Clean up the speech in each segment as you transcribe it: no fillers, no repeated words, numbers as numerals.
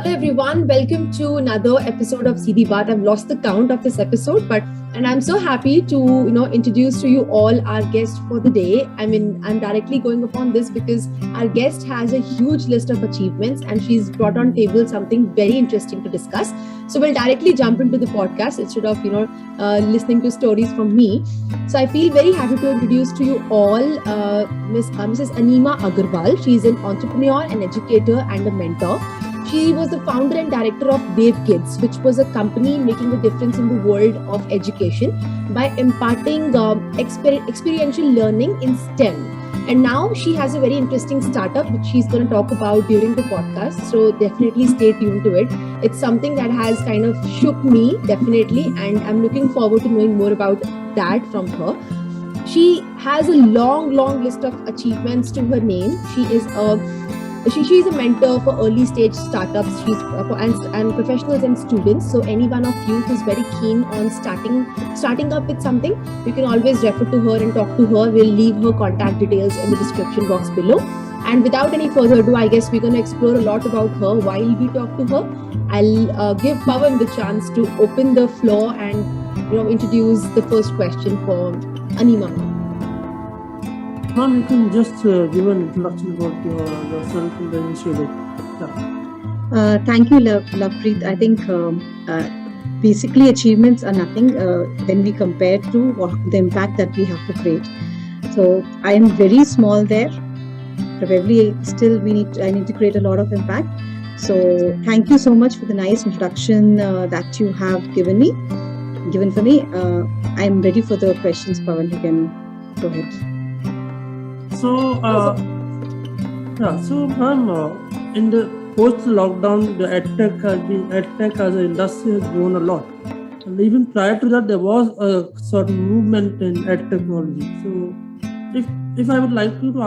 Everyone, welcome to another episode of Seedhi Baat. I've lost the count of this episode, and I'm so happy to introduce to you all our guest for the day. I'm directly going upon this because our guest has a huge list of achievements and she's brought on table something very interesting to discuss. So we'll directly jump into the podcast instead of listening to stories from me. So I feel very happy to introduce to you all Mrs. Anima Agarwal. She's an entrepreneur, an educator, and a mentor. She was the founder and director of Wave Kids, which was a company making a difference in the world of education by imparting experiential learning in STEM. And now she has a very interesting startup, which she's going to talk about during the podcast. So definitely stay tuned to it. It's something that has kind of shook me, definitely. And I'm looking forward to knowing more about that from her. She has a long list of achievements to her name. She's a mentor for early stage startups. She's and professionals and students. So any one of you who's very keen on starting up with something, you can always refer to her and talk to her. We'll leave her contact details in the description box below. And without any further ado, I guess we're going to explore a lot about her while we talk to her. I'll give Pawan the chance to open the floor and introduce the first question for Anima. You can just give an introduction about yourself and the initiative. Yeah. Thank you, Lovepreet. I think basically achievements are nothing when we compare to the impact that we have to create. So I am very small there. Probably still I need to create a lot of impact. So thank you so much for the nice introduction that you have given for me. I am ready for the questions, Pawan. You can go ahead. So, ma'am, in the post-lockdown, the edtech as an industry has grown a lot. And even prior to that, there was a certain movement in ed technology. So, if I would like to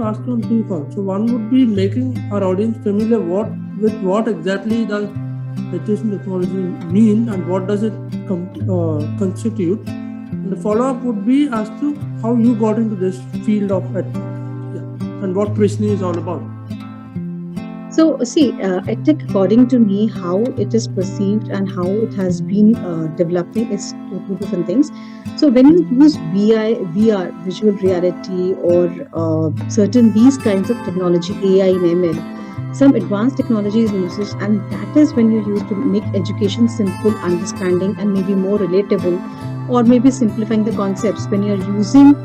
ask you on two points. So, one would be making our audience familiar with what exactly does education technology mean and what does it constitute. And the follow-up would be as to how you got into this field of EdTech and what PRISHNI is all about. So, see, EdTech, according to me, how it is perceived and how it has been developing is two different things. So, when you use VR, visual reality, or certain these kinds of technology, AI and ML, some advanced technology is used, and that is when you use to make education simple, understanding, and maybe more relatable, or maybe simplifying the concepts when you're using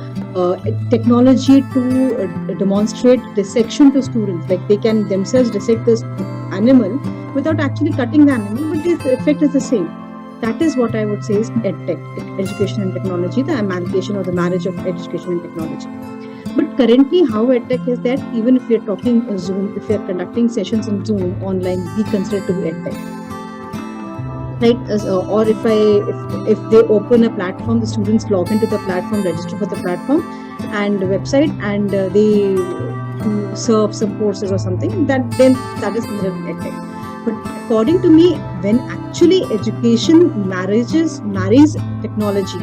technology to demonstrate dissection to students. Like they can themselves dissect this animal without actually cutting the animal, but the effect is the same. That is what I would say is EdTech, education and technology, the amalgamation or the marriage of education and technology. But currently how EdTech is that even if we're talking Zoom, if we're conducting sessions on Zoom online, we consider it to be EdTech. Right, or if they open a platform, the students log into the platform, register for the platform and the website, and they serve some courses or something, then that is considered EdTech. But according to me, when actually education marries technology,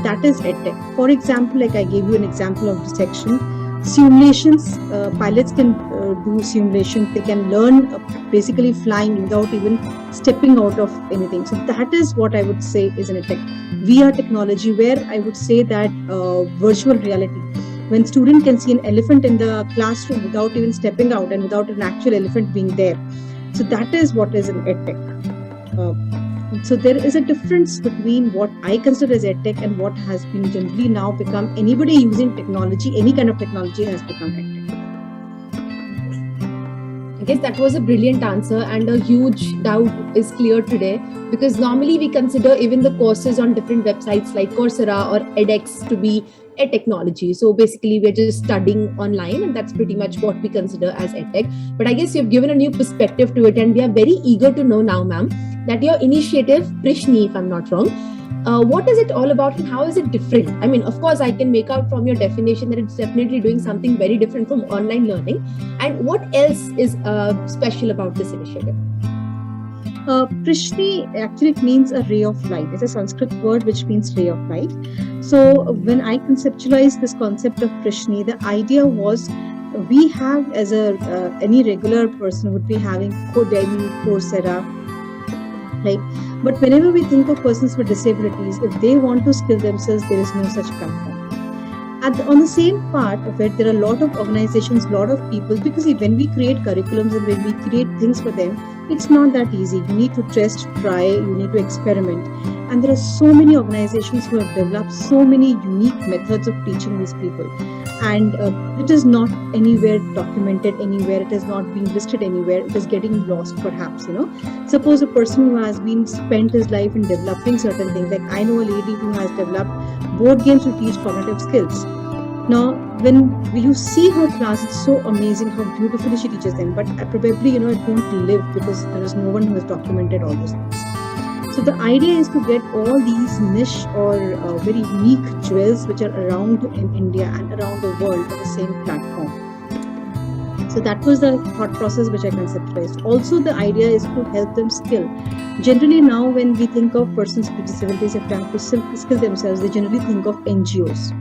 that is EdTech. For example, like I gave you an example of dissection. Simulations, pilots can do simulations. They can learn basically flying without even stepping out of anything. So that is what I would say is an EdTech. VR technology, where I would say that virtual reality, when student can see an elephant in the classroom without even stepping out and without an actual elephant being there. So that is what is an EdTech. So there is a difference between what I consider as EdTech and what has been generally now become anybody using technology, any kind of technology has become EdTech. I guess that was a brilliant answer, and a huge doubt is cleared today, because normally we consider even the courses on different websites like Coursera or edX to be technology. So basically, we're just studying online, and that's pretty much what we consider as edtech. But I guess you've given a new perspective to it, and we are very eager to know now, ma'am, that your initiative, Prishni, if I'm not wrong, what is it all about and how is it different? I mean, of course, I can make out from your definition that it's definitely doing something very different from online learning. And what else is special about this initiative? Prishni actually means a ray of light. It's a Sanskrit word which means ray of light. So when I conceptualized this concept of Prishni, the idea was we have, as any regular person would be having Udemy, Coursera, right? But whenever we think of persons with disabilities, if they want to skill themselves, there is no such platform. On the same part of it, there are a lot of organizations, a lot of people, because when we create curriculums and when we create things for them, it's not that easy. You need to test, try, you need to experiment. And there are so many organizations who have developed so many unique methods of teaching these people. And it is not anywhere documented anywhere. It is not being listed anywhere. It is getting lost, perhaps, Suppose a person who has spent his life in developing certain things. Like I know a lady who has developed board games to teach cognitive skills. Now, when you see her class, it's so amazing how beautifully she teaches them. But probably, it won't live because there is no one who has documented all those things. So the idea is to get all these niche or very unique jewels which are around in India and around the world on the same platform. So that was the thought process which I conceptualized. Also, the idea is to help them skill. Generally now, when we think of persons with disabilities, if they have to skill themselves, they generally think of NGOs.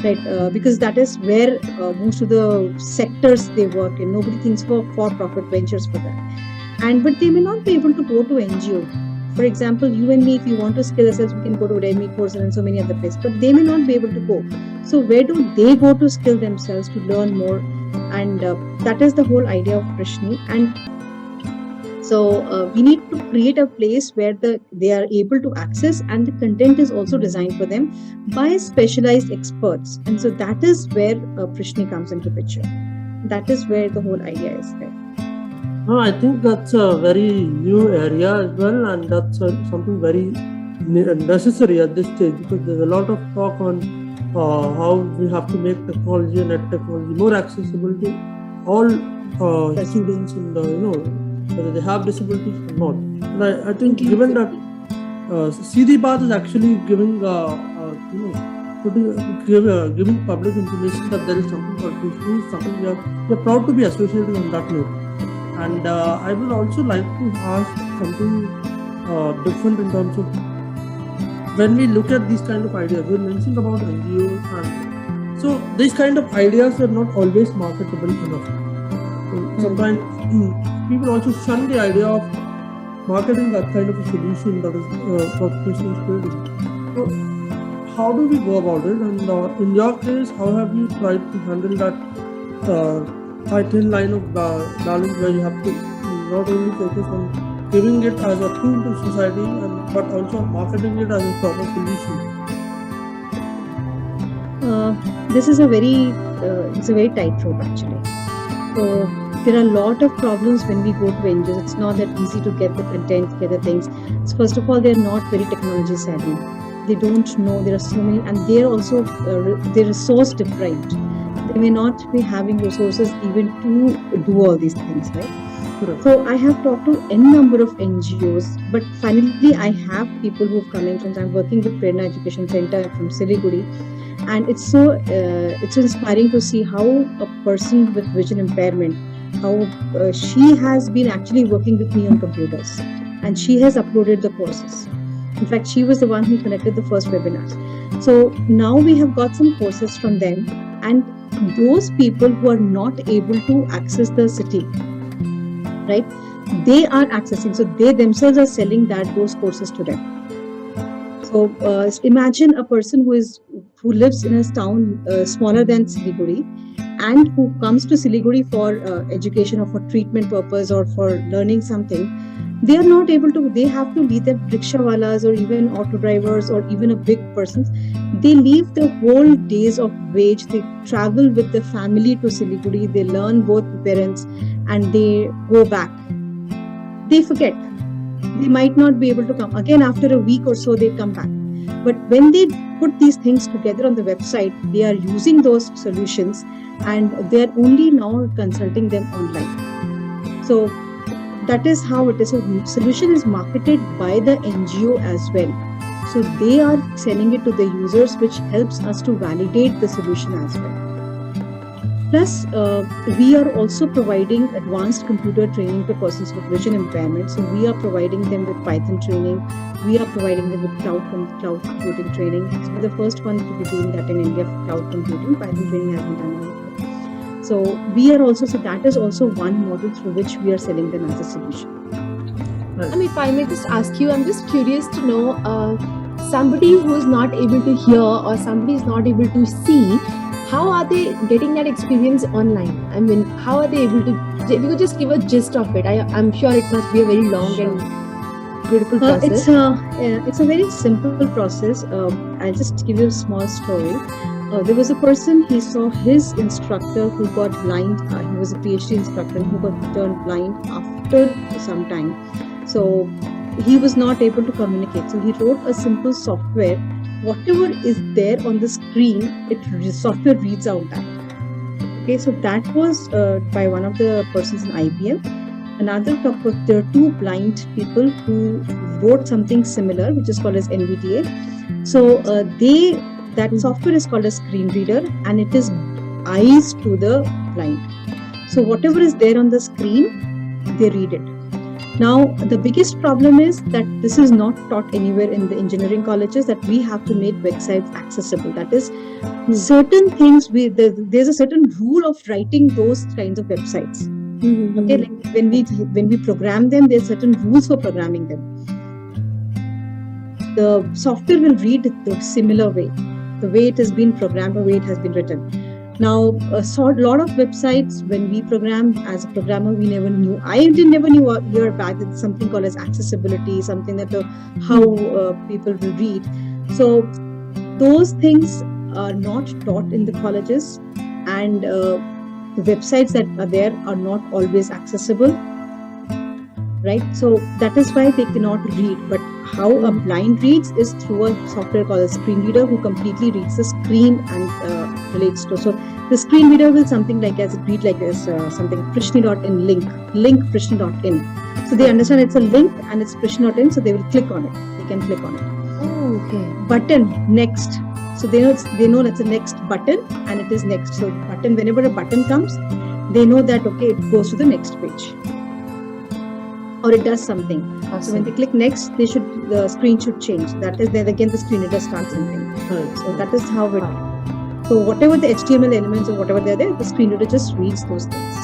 Right, because that is where most of the sectors they work in. Nobody thinks for-profit ventures for that. But they may not be able to go to NGO. For example, you and me, if you want to skill ourselves, we can go to Udemy, Coursera, and so many other places. But they may not be able to go. So where do they go to skill themselves, to learn more? And that is the whole idea of Prishni. And so we need to create a place where they are able to access, and the content is also designed for them by specialized experts. And so that is where Prishni comes into picture. That is where the whole idea is there. No, I think that's a very new area as well, and that's something very necessary at this stage, because there's a lot of talk on how we have to make technology and technology more accessible to all students in the whether they have disabilities or not. And I think given that Seedhi Baat is actually giving giving public information that there is something called PRISHNI'S, something we are proud to be associated on that note. And I would also like to ask something different in terms of when we look at these kind of ideas. We mentioned about NGOs, and so these kind of ideas are not always marketable enough. Sometimes people also shun the idea of marketing that kind of a solution that is what PRISHNI'S building. So how do we go about it? And in your case, how have you tried to handle that thin line of balance where you have to not only focus on giving it as a tool to society, but also marketing it as a proper solution? This is a very tightrope actually. So there are a lot of problems when we go to NGOs. It's not that easy to get the content, get the things. So first of all, they're not very technology savvy. They don't know. There are so many, and they're also they're resource deprived. They may not be having resources even to do all these things, right? Correct. So I have talked to n number of NGOs, but finally I have people who've come in from. I'm working with Prerna Education Center from Siliguri, and it's so inspiring to see how a person with vision impairment, how she has been actually working with me on computers, and she has uploaded the courses. In fact, she was the one who connected the first webinars. So now we have got some courses from them, and those people who are not able to access the city, right, they are accessing. So they themselves are selling those courses to them. So imagine a person who lives in a town smaller than Siliguri, and who comes to Siliguri for education or for treatment purpose or for learning something. They are not able to. They have to leave their rickshawalas or even auto drivers or even a big persons. They leave the whole days of wage. They travel with the family to Siliguri. They learn both parents, and they go back. They forget. They might not be able to come again after a week or so. They come back. But when they put these things together on the website, they are using those solutions, and they're only now consulting them online. So that is how it is. So solution is marketed by the NGO as well. So they are selling it to the users, which helps us to validate the solution as well. Plus, we are also providing advanced computer training to persons with vision impairment. So we are providing them with Python training. We are providing them with cloud computing training. So we're the first one to be doing that in India for cloud computing. Python training has been done in India. So we are also, so that is also one model through which we are selling them as a solution. If I may just ask you, I'm just curious to know, somebody who is not able to hear or somebody is not able to see, how are they getting that experience online? I mean, how are they able to, if you could just give a gist of it. I'm sure it must be a very long and beautiful process. It's a very simple process. I'll just give you a small story. There was a person, he saw his instructor who got blind. He was a PhD instructor who got turned blind after some time. So he was not able to communicate. So he wrote a simple software. Whatever is there on the screen, software reads out that. Okay, so that was by one of the persons in IBM. Another couple, there are two blind people who wrote something similar, which is called as NVDA. So that software is called a screen reader, and it is eyes to the blind. So whatever is there on the screen, they read it. Now, the biggest problem is that this is not taught anywhere in the engineering colleges, that we have to make websites accessible. That is, certain things, there's a certain rule of writing those kinds of websites. Mm-hmm. Okay, like when we program them, there's certain rules for programming them. The software will read the similar way, the way it has been programmed or the way it has been written. Now, a lot of websites, when we programmed as a programmer, we never knew. I never knew a year back that something called as accessibility, something that how people will read. So those things are not taught in the colleges, and the websites that are there are not always accessible, right? So that is why they cannot read. But how a blind reads is through a software called a screen reader, who completely reads the screen and relates to. So the screen reader will something like as read like as something Prishni.in link Prishni.in. So they understand it's a link and it's Prishni.in, so they will click on it. They can click on it. Oh, okay. Button next. So they know that's a next button, and it is next. So button, whenever a button comes, they know that okay, it goes to the next page, or it does something. Awesome. So when they click next, the screen should change. That is, then again the screen reader starts something. So that is how it. So whatever the HTML elements or whatever they're there, the screen reader just reads those things.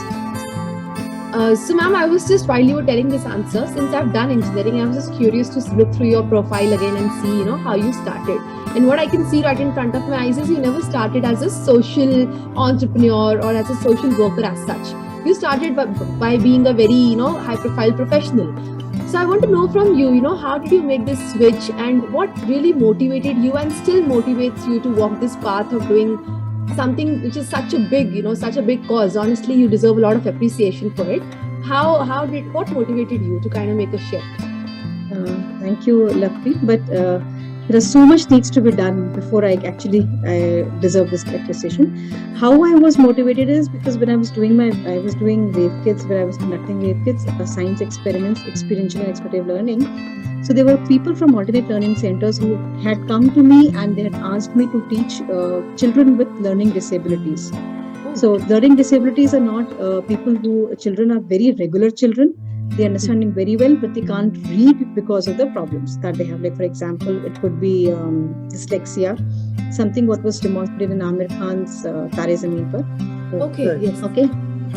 So ma'am, I was just, while you were telling this answer, since I've done engineering, I was just curious to look through your profile again and see, how you started. And what I can see right in front of my eyes is you never started as a social entrepreneur or as a social worker as such. You started by being a very, high-profile professional. So I want to know from you, how did you make this switch, and what really motivated you and still motivates you to walk this path of doing something which is such a big cause? Honestly, you deserve a lot of appreciation for it. What motivated you to kind of make a shift? Thank you, Lakshmi. But there is so much needs to be done before I deserve this appreciation. How I was motivated is because when I was doing Wave Kids, where I was conducting Wave Kids, science experiments, experiential and explorative learning. So there were people from alternate learning centers who had come to me and they had asked me to teach children with learning disabilities. So learning disabilities are not children are very regular children. They are understanding very well, but they can't read because of the problems that they have. Like, for example, it could be dyslexia, something what was demonstrated in Amir Khan's Tare Zameen Par. Okay, yes. Okay,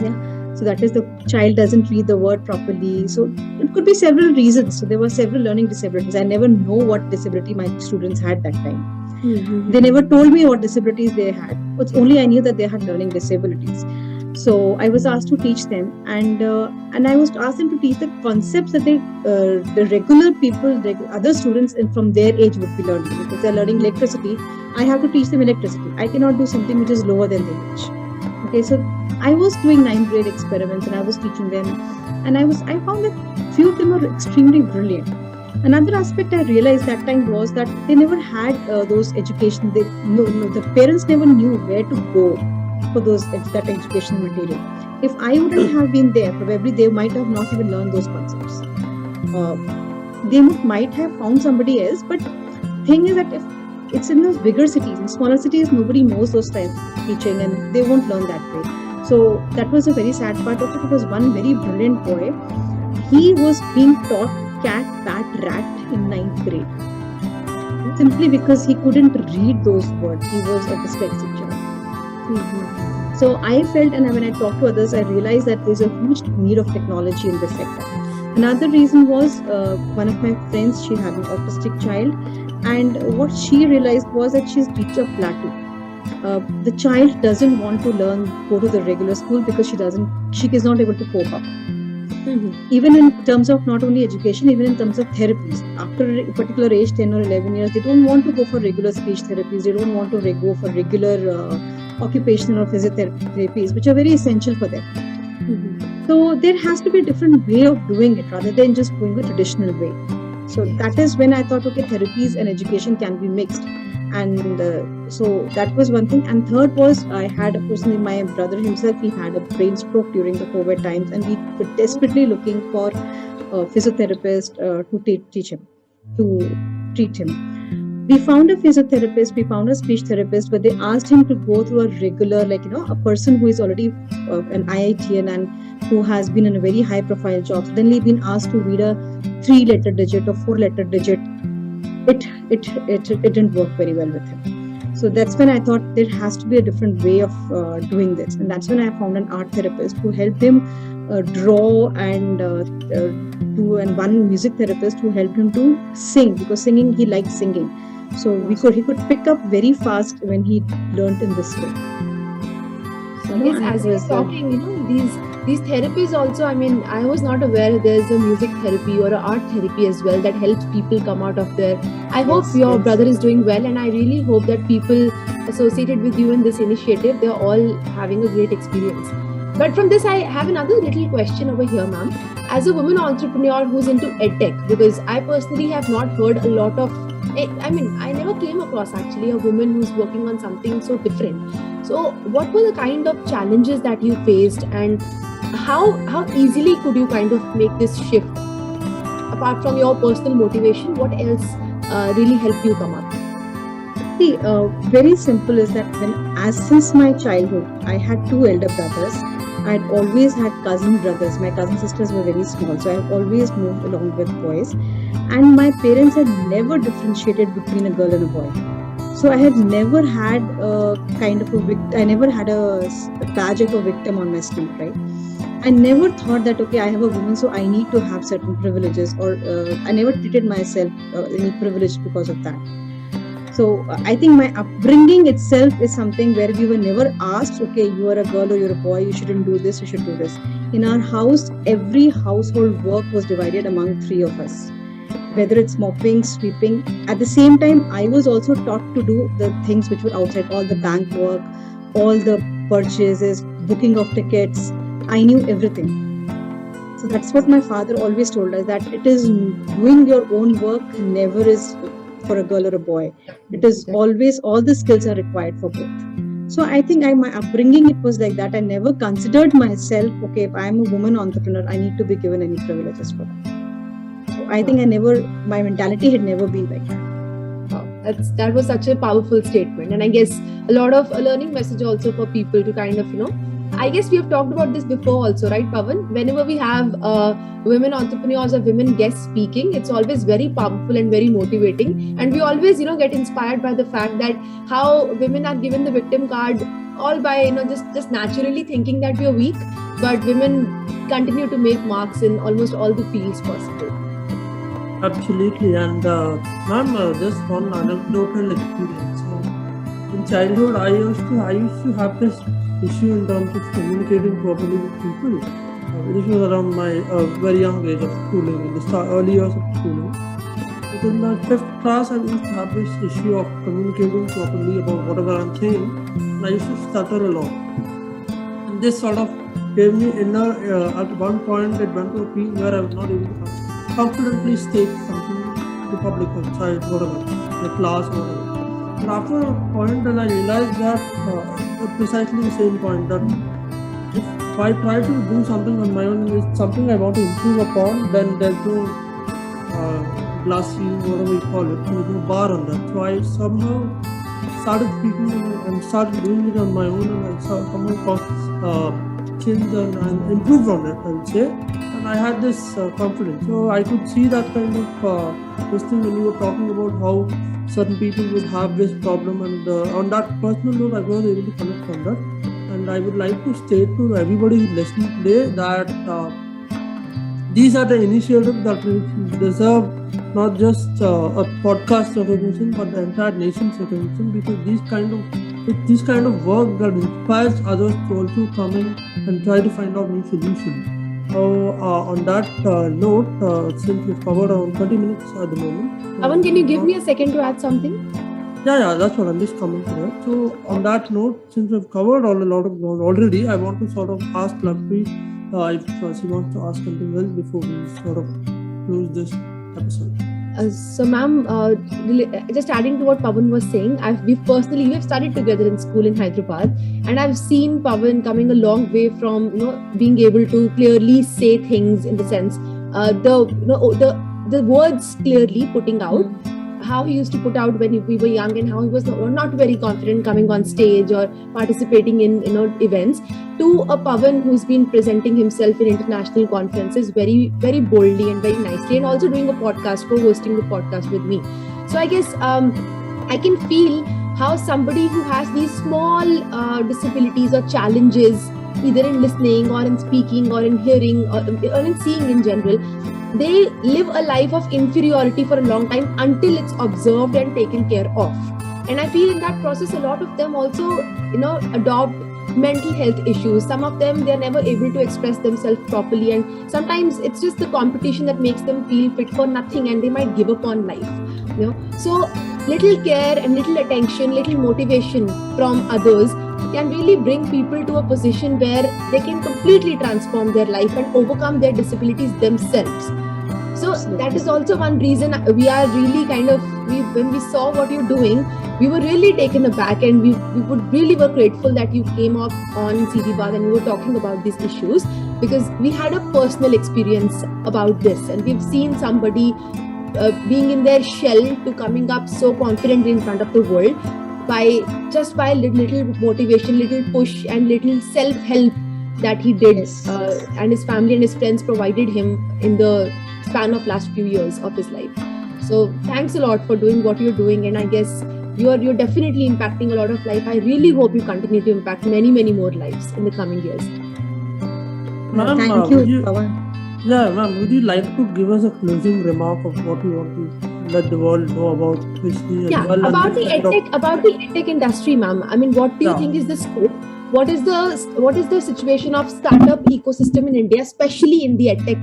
yeah. So that is, the child doesn't read the word properly. So it could be several reasons. So there were several learning disabilities. I never know what disability my students had that time. Mm-hmm. They never told me what disabilities they had. But only I knew that they had learning disabilities. So I was asked to teach them, and I was asked them to teach the concepts that the regular people, other students from their age would be learning. Because they're learning electricity, I have to teach them electricity. I cannot do something which is lower than their age. Okay, so I was doing 9th grade experiments and I was teaching them, and I found that few of them are extremely brilliant. Another aspect I realized that time was that they never had those education. The parents never knew where to go for that educational material. If I wouldn't have been there, probably they might have not even learned those concepts. They might have found somebody else, but thing is that if it's in those bigger cities, in smaller cities, nobody knows those type of teaching, and they won't learn that way. So that was a very sad part of it. It was one very brilliant boy. He was being taught cat, bat, rat in 9th grade simply because he couldn't read those words. He was a dyslexic child. So I felt, and when I talked to others, I realized that there's a huge need of technology in this sector. Another reason was one of my friends, she had an autistic child, and what she realized was that she's reached a plateau. The child doesn't want to go to the regular school because she is not able to cope up. Even in terms of not only education, even in terms of therapies. After a particular age, 10 or 11 years, they don't want to go for regular speech therapies. They don't want to go for regular occupational or physiotherapies, which are very essential for them. So there has to be a different way of doing it rather than just going the traditional way. So that is when I thought, okay, therapies and education can be mixed. And so that was one thing. And third was, I had personally, my brother himself, he had a brain stroke during the COVID times, and we were desperately looking for a physiotherapist to teach him, to treat him. We found a physiotherapist, we found a speech therapist, but they asked him to go through a regular, a person who is already an IITian and who has been in a very high profile job. Suddenly been asked to read a 3-letter digit or 4-letter digit. It didn't work very well with him. So that's when I thought there has to be a different way of doing this. And that's when I found an art therapist who helped him draw and and one music therapist who helped him to sing, because he liked singing. So he could pick up very fast when he learned in this way. So yes, as you're talking, these therapies also, I was not aware there's a music therapy or an art therapy as well that helps people come out of there. I hope your brother is doing well, and I really hope that people associated with you in this initiative, they're all having a great experience. But from this, I have another little question over here, ma'am. As a woman entrepreneur who's into edtech, because I personally have not heard a lot of, I never came across actually a woman who's working on something so different. So what were the kind of challenges that you faced, and how easily could you kind of make this shift? Apart from your personal motivation, what else really helped you come up? See, very simple is that since my childhood, I had 2 elder brothers. I'd always had cousin brothers. My cousin sisters were very small, so I've always moved along with boys. And my parents had never differentiated between a girl and a boy. So I had never had I never had a badge of a victim on my sleeve, right? I never thought that, okay, I have a woman, so I need to have certain privileges, or I never treated myself any privilege because of that. So I think my upbringing itself is something where we were never asked, okay, you are a girl or you're a boy, you shouldn't do this, you should do this. In our house, every household work was divided among 3 of us, whether it's mopping, sweeping. At the same time, I was also taught to do the things which were outside, all the bank work, all the purchases, booking of tickets. I knew everything. So that's what my father always told us, that it is doing your own work never is for a girl or a boy. It is always, all the skills are required for both. So I think my upbringing, it was like that. I never considered myself, okay, if I am a woman entrepreneur, I need to be given any privileges for that. So I think my mentality had never been like that. Wow, that was such a powerful statement. And I guess a lot of a learning message also for people to kind of, I guess we have talked about this before also, right, Pawan? Whenever we have women entrepreneurs or women guests speaking, it's always very powerful and very motivating. And we always, get inspired by the fact that how women are given the victim card all by, just naturally thinking that we are weak, but women continue to make marks in almost all the fields possible. Absolutely. And ma'am, just one anecdotal experience. So, in childhood, I used to have this issue in terms of communicating properly with people. This was around my very young age of schooling, in the early years of schooling. But in my 5th class, I used to have this issue of communicating properly about whatever I'm saying, and I used to stutter a lot. And this sort of gave me at one point, it went to a peak where I was not able to confidently state something the public outside, whatever, the class, whatever. But after a point, then I realized that precisely the same point, that if I try to do something on my own, it's something I want to improve upon, then there's no glass ceiling, whatever you call it, there's no bar on that. So I somehow started speaking and started doing it on my own, and I somehow changed and improved on it, I would say. And I had this confidence. So I could see that kind of this thing when you were talking about how certain people would have this problem, and on that personal note, I was able to connect on that. And I would like to state to everybody who's listening today that these are the initiatives that deserve not just a podcast recognition, but the entire nation's recognition, because it's this kind of work that inspires others to also come in and try to find out new solutions. So on that note, since we've covered around 30 minutes at the moment. Pawan, can you give me a second to add something? Yeah, that's what I'm just coming to that. So on that note, since we've covered a lot of ground already, I want to sort of ask Lakshmi if she wants to ask something else before we sort of close this episode. So, ma'am, just adding to what Pawan was saying, we've studied together in school in Hyderabad, and I've seen Pawan coming a long way from being able to clearly say things in the sense the words clearly putting out. How he used to put out when we were young, and how he was not very confident coming on stage or participating in events, to a Pawan who's been presenting himself in international conferences very, very boldly and very nicely, and also doing a podcast, co-hosting the podcast with me. So I guess I can feel how somebody who has these small disabilities or challenges, either in listening or in speaking or in hearing or in seeing in general, they live a life of inferiority for a long time until it's observed and taken care of. And I feel in that process, a lot of them also, adopt mental health issues. Some of them, they're never able to express themselves properly. And sometimes it's just the competition that makes them feel fit for nothing, and they might give up on life. So little care and little attention, little motivation from others can really bring people to a position where they can completely transform their life and overcome their disabilities themselves. So that is also one reason we are really when we saw what you're doing, we were really taken aback, and we really were grateful that you came up on Seedhi Baat and you were talking about these issues, because we had a personal experience about this, and we've seen somebody being in their shell to coming up so confident in front of the world by little motivation, little push, and little self-help that he did, and his family and his friends provided him in the span of last few years of his life. So thanks a lot for doing what you're doing, and I guess you're definitely impacting a lot of life. I really hope you continue to impact many, many more lives in the coming years. Thank you, Pawan. Yeah, ma'am, would you like to give us a closing remark of what you want to let the world know about PRISHNI? About the edtech industry, ma'am. I mean, what do you think is the scope? What is the situation of startup ecosystem in India, especially in the edtech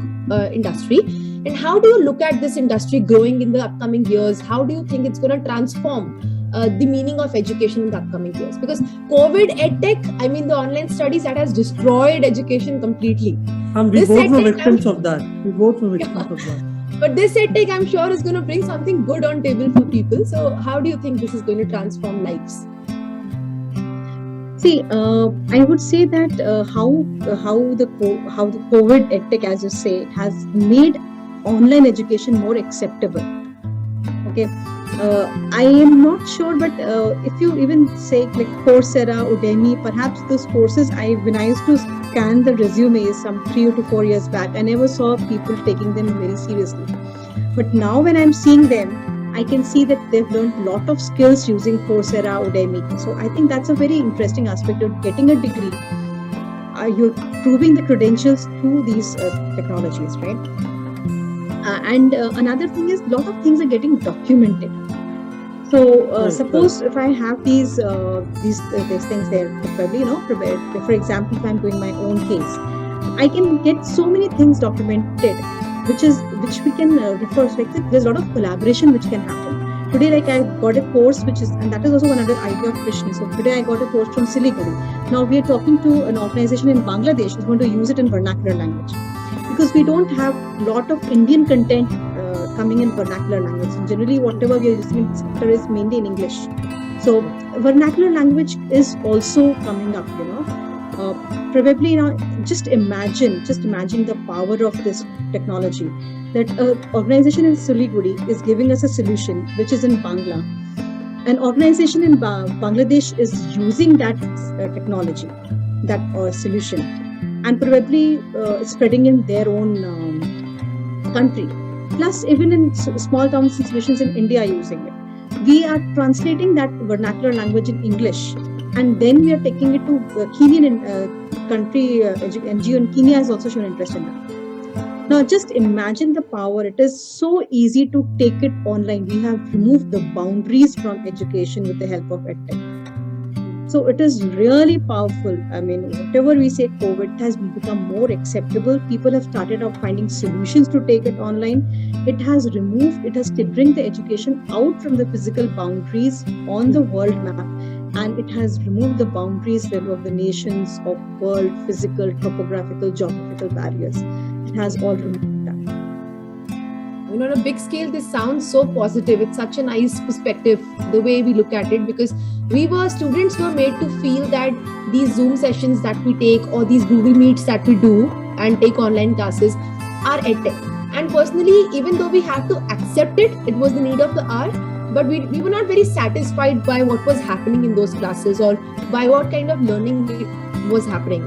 industry? And how do you look at this industry growing in the upcoming years? How do you think it's going to transform the meaning of education in the upcoming years? Because COVID edtech, I mean, the online studies, that has destroyed education completely. And we both were victims of that. But this edtech, I'm sure, is going to bring something good on table for people. So how do you think this is going to transform lives? See, I would say that how the COVID edtech, as you say, has made online education more acceptable. Okay, I am not sure, but if you even say like Coursera, Udemy, perhaps those courses, when I used to scan the resumes some 3 to 4 years back, I never saw people taking them very seriously. But now when I'm seeing them, I can see that they've learned a lot of skills using Coursera, Udemy. So I think that's a very interesting aspect of getting a degree. You're proving the credentials through these technologies, right? And another thing is, a lot of things are getting documented. So suppose if I have these things there, probably, for example, if I'm doing my own case, I can get so many things documented, which we can refer to. Like, there's a lot of collaboration which can happen. Today, like, I got a course and that is also another idea of PRISHNI. So today I got a course from Siliguri. Now we are talking to an organization in Bangladesh who's going to use it in vernacular language, because we don't have a lot of Indian content coming in vernacular language. And generally, whatever we are using in the sector is mainly in English. So vernacular language is also coming up, probably just imagine the power of this technology, that an organization in Siliguri is giving us a solution which is in Bangla. An organization in Bangladesh is using that technology, that solution, and probably spreading in their own country. Plus, even in small town situations in India using it. We are translating that vernacular language in English, and then we are taking it to Kenyan country. NGO in Kenya has also shown interest in that. Now, just imagine the power. It is so easy to take it online. We have removed the boundaries from education with the help of EdTech. So it is really powerful. I mean, whatever we say, COVID has become more acceptable. People have started out finding solutions to take it online. It has bring the education out from the physical boundaries on the world map. And it has removed the boundaries of the nations, of world, physical, topographical, geographical barriers. It has all removed that. On a big scale, this sounds so positive. It's such a nice perspective, the way we look at it, because students were made to feel that these Zoom sessions that we take or these Google Meets that we do and take online classes are EdTech. And personally, even though we have to accept it, it was the need of the hour, but we were not very satisfied by what was happening in those classes or by what kind of learning was happening.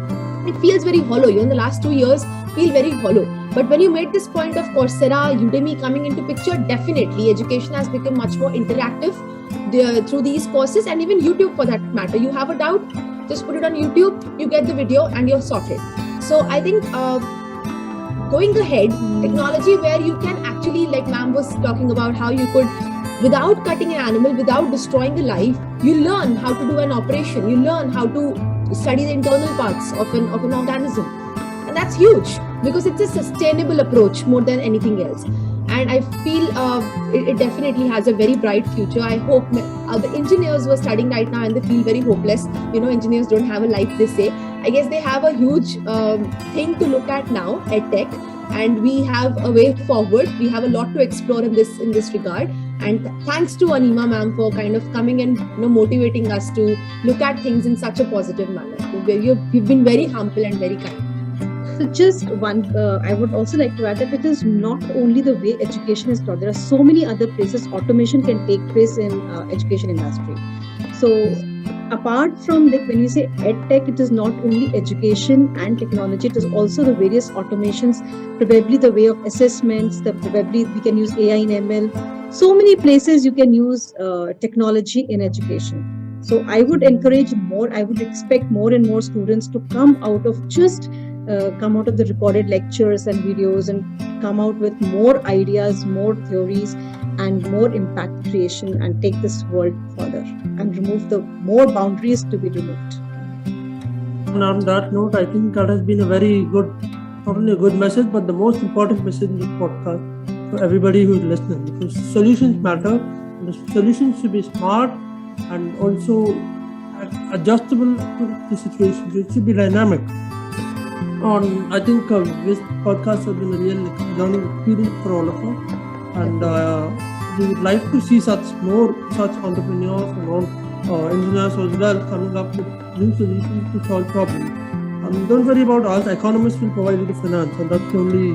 It feels very hollow. The last 2 years feel very hollow. But when you made this point of Coursera, Udemy coming into picture, definitely education has become much more interactive through these courses, and even YouTube for that matter. You have a doubt, just put it on YouTube, you get the video and you're sorted. So I think going ahead, technology where you can actually, like ma'am was talking about, how you could, without cutting an animal, without destroying a life, you learn how to do an operation, you learn how to study the internal parts of an organism. And that's huge because it's a sustainable approach more than anything else. And I feel it definitely has a very bright future. I hope the engineers who are studying right now and they feel very hopeless. Engineers don't have a life, they say. I guess they have a huge thing to look at now, EdTech, and we have a way forward. We have a lot to explore in this regard. And thanks to Anima ma'am for kind of coming and motivating us to look at things in such a positive manner. You've been very humble and very kind. So just one, I would also like to add that it is not only the way education is taught. There are so many other places automation can take place in education industry. So apart from, like, when we say EdTech, it is not only education and technology. It is also the various automations, probably the way of assessments. Probably we can use AI and ML. So many places you can use technology in education. So I would encourage more. I would expect more and more students to come out of the recorded lectures and videos and come out with more ideas, more theories, and more impact creation, and take this world further and remove the more boundaries to be removed. And on that note, I think that has been a very good, not only a good message, but the most important message in this podcast for everybody who is listening. Because solutions matter. The solutions should be smart and also adjustable to the situation. It should be dynamic. I think this podcast has been a real learning experience for all of us, and we would like to see such entrepreneurs and engineers as well coming up with new solutions to solve problems. Don't worry about us, economists will provide you the finance, and that's the only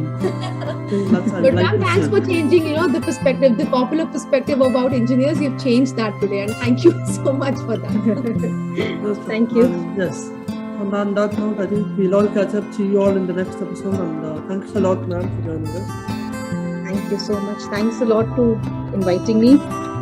thing that's But ma'am, thanks for changing, the perspective, the popular perspective about engineers. You've changed that today, and thank you so much for that. Thank you. Yes. And on that note, I think we'll all catch up. See you all in the next episode. And thanks a lot, ma'am, for joining us. Thank you so much. Thanks a lot for inviting me.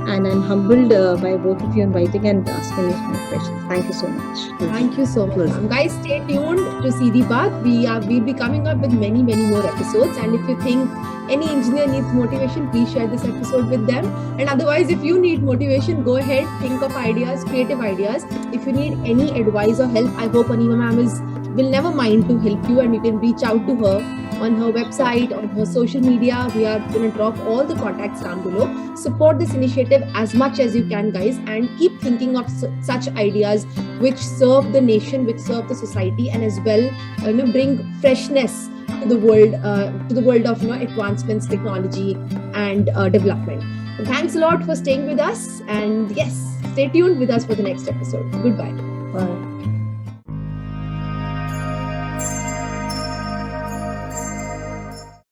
And I'm humbled by both of you inviting and asking me some questions. Thank you so much. Thank you so much. Guys, stay tuned to Seedhi Baat. We'll be coming up with many, many more episodes. And if you think any engineer needs motivation, please share this episode with them. And otherwise, if you need motivation, go ahead, think of ideas, creative ideas. If you need any advice or help, I hope Anima ma'am will never mind to help you, and you can reach out to her on her website, on her social media. We are going to drop all the contacts down below. Support this initiative as much as you can, guys, and keep thinking of such ideas which serve the nation, which serve the society, and as well bring freshness to the world of advancements, technology, and development. And thanks a lot for staying with us. And yes, stay tuned with us for the next episode. Goodbye. Bye.